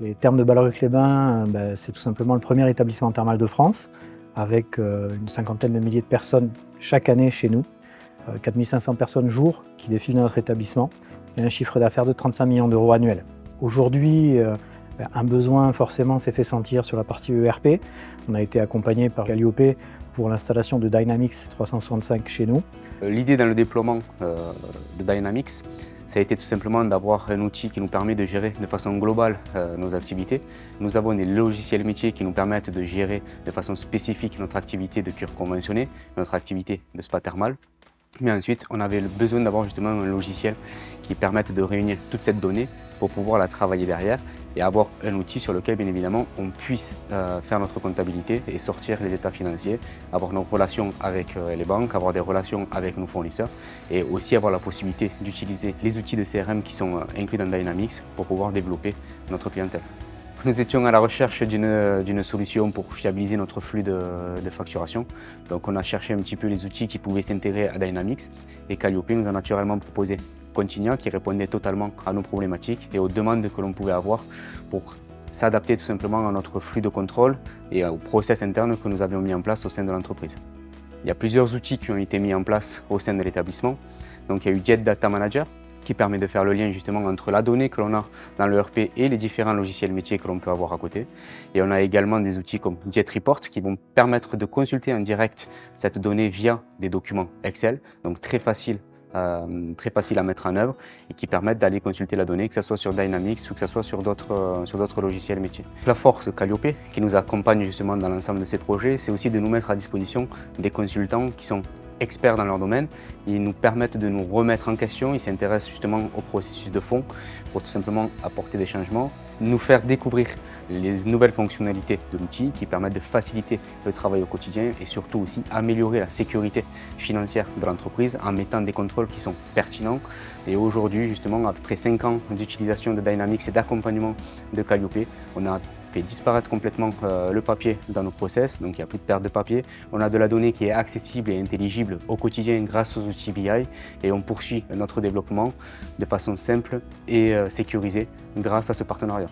Les Thermes de Balleruc-les-Bains, c'est tout simplement le premier établissement thermal de France, avec une cinquantaine de milliers de personnes chaque année chez nous, 4500 personnes jour qui défilent dans notre établissement, et un chiffre d'affaires de 35 millions d'euros annuels. Aujourd'hui, un besoin forcément s'est fait sentir sur la partie ERP. On a été accompagné par Calliope pour l'installation de Dynamics 365 chez nous. L'idée dans le déploiement de Dynamics, ça a été tout simplement d'avoir un outil qui nous permet de gérer de façon globale nos activités. Nous avons des logiciels métiers qui nous permettent de gérer de façon spécifique notre activité de cure conventionnée, notre activité de spa thermal. Mais ensuite, on avait le besoin d'avoir justement un logiciel qui permette de réunir toute cette donnée pour pouvoir la travailler derrière et avoir un outil sur lequel, bien évidemment, on puisse faire notre comptabilité et sortir les états financiers, avoir nos relations avec les banques, avoir des relations avec nos fournisseurs et aussi avoir la possibilité d'utiliser les outils de CRM qui sont inclus dans Dynamics pour pouvoir développer notre clientèle. Nous étions à la recherche d'une solution pour fiabiliser notre flux de facturation. Donc on a cherché un petit peu les outils qui pouvaient s'intégrer à Dynamics et Calliope nous a naturellement proposé Continia qui répondait totalement à nos problématiques et aux demandes que l'on pouvait avoir pour s'adapter tout simplement à notre flux de contrôle et au process interne que nous avions mis en place au sein de l'entreprise. Il y a plusieurs outils qui ont été mis en place au sein de l'établissement. Donc il y a eu Jet Data Manager qui permet de faire le lien justement entre la donnée que l'on a dans le ERP et les différents logiciels métiers que l'on peut avoir à côté. Et on a également des outils comme Jet Report qui vont permettre de consulter en direct cette donnée via des documents Excel, donc très facile à mettre en œuvre et qui permettent d'aller consulter la donnée, que ce soit sur Dynamics ou que ce soit sur d'autres logiciels métiers. La force de Calliope, qui nous accompagne justement dans l'ensemble de ces projets, c'est aussi de nous mettre à disposition des consultants qui sont experts dans leur domaine. Ils nous permettent de nous remettre en question, ils s'intéressent justement au processus de fond pour tout simplement apporter des changements, nous faire découvrir les nouvelles fonctionnalités de l'outil qui permettent de faciliter le travail au quotidien et surtout aussi améliorer la sécurité financière de l'entreprise en mettant des contrôles qui sont pertinents. Et aujourd'hui, justement, après 5 ans d'utilisation de Dynamics et d'accompagnement de Calliope, on a fait disparaître complètement le papier dans nos process, donc il n'y a plus de perte de papier. On a de la donnée qui est accessible et intelligible au quotidien grâce aux outils BI et on poursuit notre développement de façon simple et sécurisée grâce à ce partenariat.